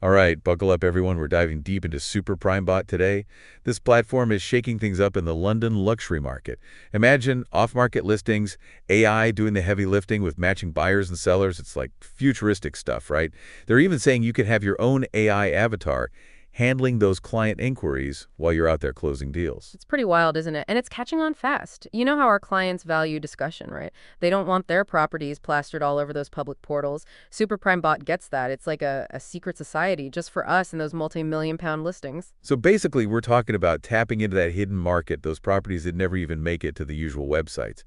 All right, buckle up everyone. We're diving deep into SuperPrimeBot today. This platform is shaking things up in the London luxury market. Imagine off-market listings, AI doing the heavy lifting with matching buyers and sellers. It's like futuristic stuff, right? They're even saying you could have your own AI avatar handling those client inquiries while you're out there closing deals. It's pretty wild, isn't it? And it's catching on fast. You know how our clients value discussion, right? They don't want their properties plastered all over those public portals. SuperPrimeBot gets that. It's like a secret society just for us and those multi-million-pound listings. So basically, we're talking about tapping into that hidden market, those properties that never even make it to the usual websites.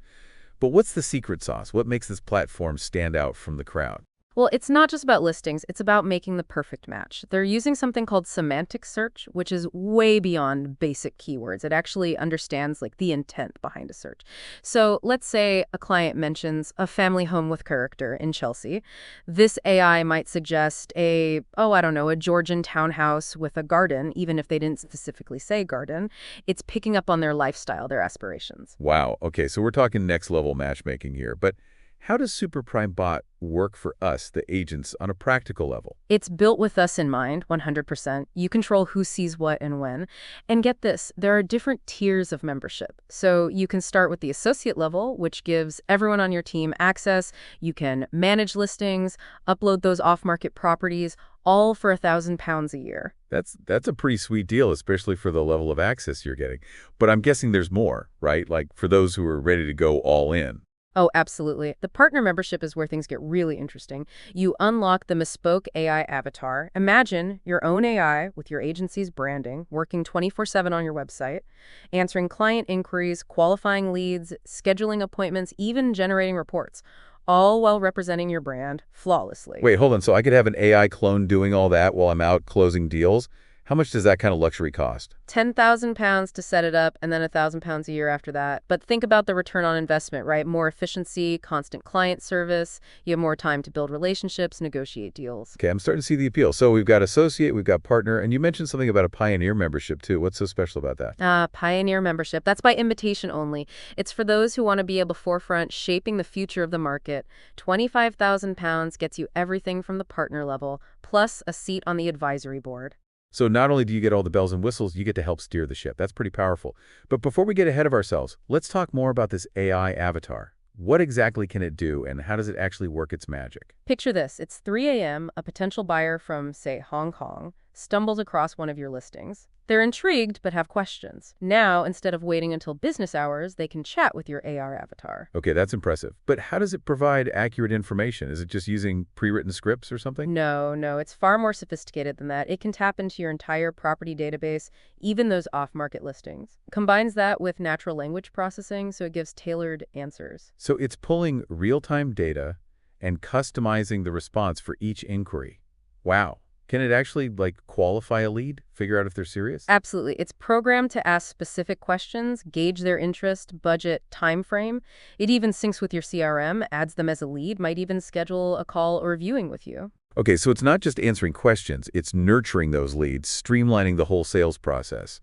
But what's the secret sauce? What makes this platform stand out from the crowd? Well, it's not just about listings, it's about making the perfect match. They're using something called semantic search, which is way beyond basic keywords. It actually understands like the intent behind a search. So let's say a client mentions a family home with character in Chelsea. This AI might suggest a Georgian townhouse with a garden, even if they didn't specifically say garden. It's picking up on their lifestyle, their aspirations. Wow. Okay, so we're talking next level matchmaking here. But how does SuperPrimeBot work for us, the agents, on a practical level? It's built with us in mind, 100%. You control who sees what and when. And get this, there are different tiers of membership. So you can start with the associate level, which gives everyone on your team access. You can manage listings, upload those off-market properties, all for £1,000 a year. That's a pretty sweet deal, especially for the level of access you're getting. But I'm guessing there's more, right? Like for those who are ready to go all in. Oh, absolutely. The partner membership is where things get really interesting. You unlock the bespoke AI avatar. Imagine your own AI with your agency's branding, working 24/7 on your website, answering client inquiries, qualifying leads, scheduling appointments, even generating reports, all while representing your brand flawlessly. Wait, hold on. So I could have an AI clone doing all that while I'm out closing deals? How much does that kind of luxury cost? £10,000 to set it up and then £1,000 a year after that. But think about the return on investment, right? More efficiency, constant client service. You have more time to build relationships, negotiate deals. Okay, I'm starting to see the appeal. So we've got associate, we've got partner, and you mentioned something about a pioneer membership too. What's so special about that? Pioneer membership. That's by invitation only. It's for those who want to be able to forefront shaping the future of the market. £25,000 gets you everything from the partner level, plus a seat on the advisory board. So not only do you get all the bells and whistles, you get to help steer the ship. That's pretty powerful. But before we get ahead of ourselves, let's talk more about this AI avatar. What exactly can it do, and how does it actually work its magic? Picture this. It's 3 a.m. A potential buyer from, say, Hong Kong stumbles across one of your listings. They're intrigued but have questions. Now, instead of waiting until business hours, they can chat with your AR avatar. Okay, that's impressive. But how does it provide accurate information? Is it just using pre-written scripts or something? No, it's far more sophisticated than that. It can tap into your entire property database, even those off-market listings. Combines that with natural language processing, so it gives tailored answers. So it's pulling real-time data and customizing the response for each inquiry. Wow. Can it actually, qualify a lead? Figure out if they're serious? Absolutely. It's programmed to ask specific questions, gauge their interest, budget, time frame. It even syncs with your CRM, adds them as a lead, might even schedule a call or viewing with you. Okay, so it's not just answering questions, it's nurturing those leads, streamlining the whole sales process.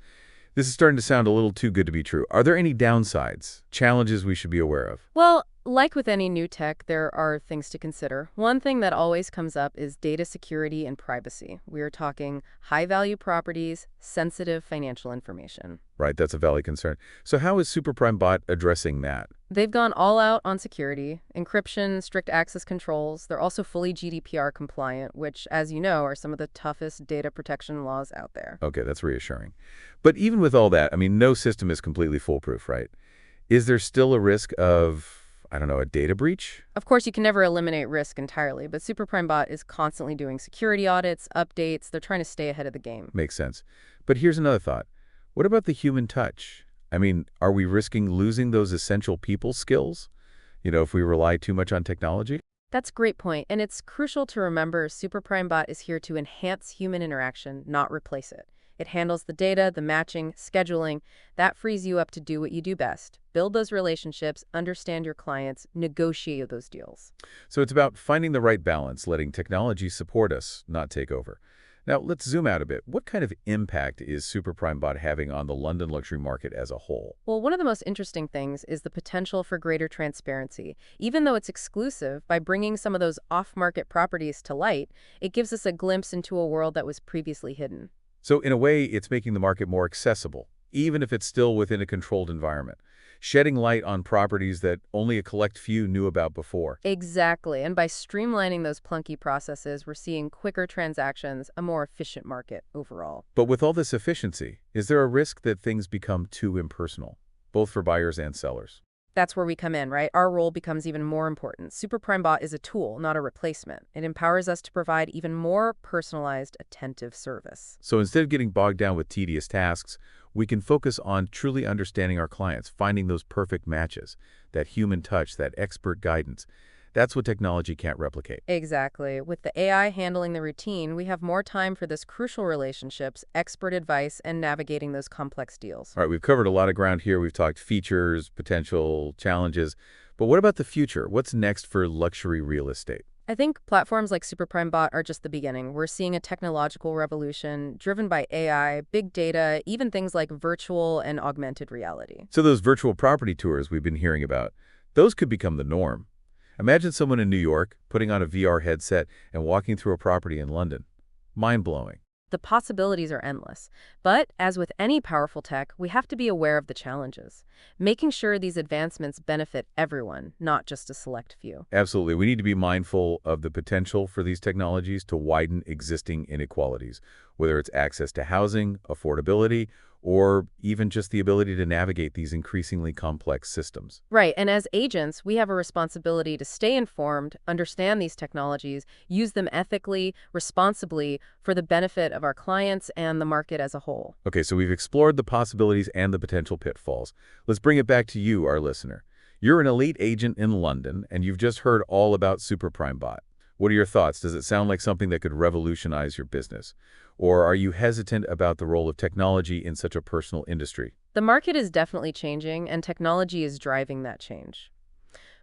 This is starting to sound a little too good to be true. Are there any downsides, challenges we should be aware of? Well, like with any new tech, there are things to consider. One thing that always comes up is data security and privacy. We are talking high-value properties, sensitive financial information. Right, that's a valid concern. So how is SuperPrimeBot addressing that? They've gone all out on security, encryption, strict access controls. They're also fully GDPR compliant, which, as you know, are some of the toughest data protection laws out there. Okay, that's reassuring. But even with all that, I mean, no system is completely foolproof, right? Is there still a risk of, a data breach? Of course, you can never eliminate risk entirely, but SuperPrimeBot is constantly doing security audits, updates. They're trying to stay ahead of the game. Makes sense. But here's another thought. What about the human touch? I mean, are we risking losing those essential people skills? If we rely too much on technology? That's a great point, and it's crucial to remember SuperPrimeBot is here to enhance human interaction, not replace it. It handles the data, the matching, scheduling. That frees you up to do what you do best. Build those relationships, understand your clients, negotiate those deals. So it's about finding the right balance, letting technology support us, not take over. Now, let's zoom out a bit. What kind of impact is SuperPrimeBot having on the London luxury market as a whole? Well, one of the most interesting things is the potential for greater transparency. Even though it's exclusive, by bringing some of those off-market properties to light, it gives us a glimpse into a world that was previously hidden. So, in a way, it's making the market more accessible, even if it's still within a controlled environment, shedding light on properties that only a select few knew about before. Exactly. And by streamlining those clunky processes, we're seeing quicker transactions, a more efficient market overall. But with all this efficiency, is there a risk that things become too impersonal, both for buyers and sellers? That's where we come in, right? Our role becomes even more important. SuperPrimeBot is a tool, not a replacement. It empowers us to provide even more personalized, attentive service. So instead of getting bogged down with tedious tasks, we can focus on truly understanding our clients, finding those perfect matches, that human touch, that expert guidance. That's what technology can't replicate. Exactly. With the AI handling the routine, we have more time for this crucial relationships, expert advice, and navigating those complex deals. All right, we've covered a lot of ground here. We've talked features, potential challenges. But what about the future? What's next for luxury real estate? I think platforms like SuperPrimeBot are just the beginning. We're seeing a technological revolution driven by AI, big data, even things like virtual and augmented reality. So those virtual property tours we've been hearing about, those could become the norm. Imagine someone in New York putting on a VR headset and walking through a property in London. Mind-blowing. The possibilities are endless. But as with any powerful tech, we have to be aware of the challenges, making sure these advancements benefit everyone, not just a select few. Absolutely. We need to be mindful of the potential for these technologies to widen existing inequalities, whether it's access to housing, affordability, or even just the ability to navigate these increasingly complex systems. Right, and as agents, we have a responsibility to stay informed, understand these technologies, use them ethically, responsibly, for the benefit of our clients and the market as a whole. Okay, so we've explored the possibilities and the potential pitfalls. Let's bring it back to you, our listener. You're an elite agent in London, and you've just heard all about SuperPrimeBot. What are your thoughts? Does it sound like something that could revolutionize your business? Or are you hesitant about the role of technology in such a personal industry? The market is definitely changing, and technology is driving that change.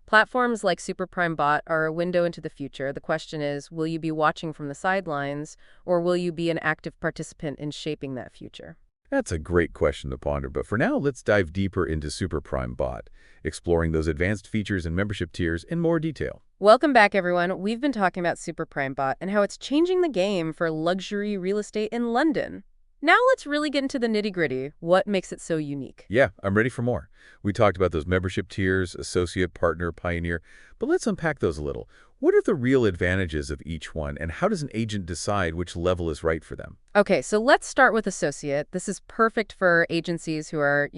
Platforms like SuperPrimeBot are a window into the future. The question is, will you be watching from the sidelines, or will you be an active participant in shaping that future? That's a great question to ponder, but for now, let's dive deeper into SuperPrimeBot, exploring those advanced features and membership tiers in more detail. Welcome back, everyone. We've been talking about SuperPrimeBot and how it's changing the game for luxury real estate in London. Now let's really get into the nitty-gritty. What makes it so unique? Yeah, I'm ready for more. We talked about those membership tiers, associate, partner, pioneer, but let's unpack those a little. What are the real advantages of each one, and how does an agent decide which level is right for them? Okay, so let's start with associate. This is perfect for agencies who are,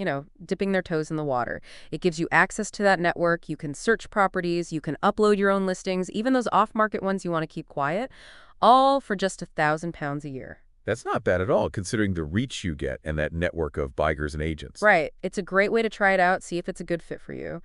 dipping their toes in the water. It gives you access to that network. You can search properties. You can upload your own listings, even those off-market ones you want to keep quiet, all for just £1,000 a year. That's not bad at all, considering the reach you get and that network of buyers and agents. Right. It's a great way to try it out, see if it's a good fit for you.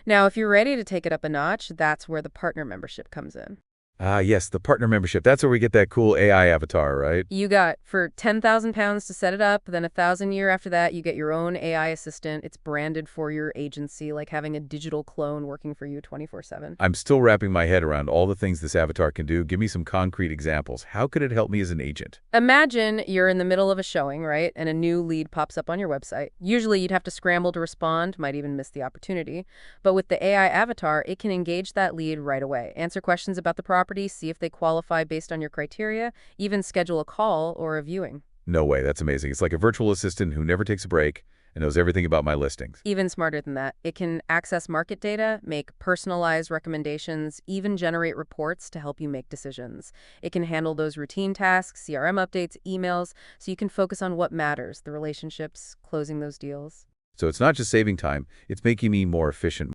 Now, if you're ready to take it up a notch, that's where the partner membership comes in. Ah, yes, the partner membership. That's where we get that cool AI avatar, right? You got for £10,000 to set it up, then $1,000 a year after that, you get your own AI assistant. It's branded for your agency, like having a digital clone working for you 24/7. I'm still wrapping my head around all the things this avatar can do. Give me some concrete examples. How could it help me as an agent? Imagine you're in the middle of a showing, right? And a new lead pops up on your website. Usually you'd have to scramble to respond, might even miss the opportunity. But with the AI avatar, it can engage that lead right away, answer questions about the property, see if they qualify based on your criteria, even schedule a call or a viewing. No way. That's amazing. It's like a virtual assistant who never takes a break and knows everything about my listings. Even smarter than that, it can access market data, make personalized recommendations, even generate reports to help you make decisions. It can handle those routine tasks, CRM updates, emails, so you can focus on what matters, the relationships, closing those deals. So it's not just saving time, it's making me more efficient,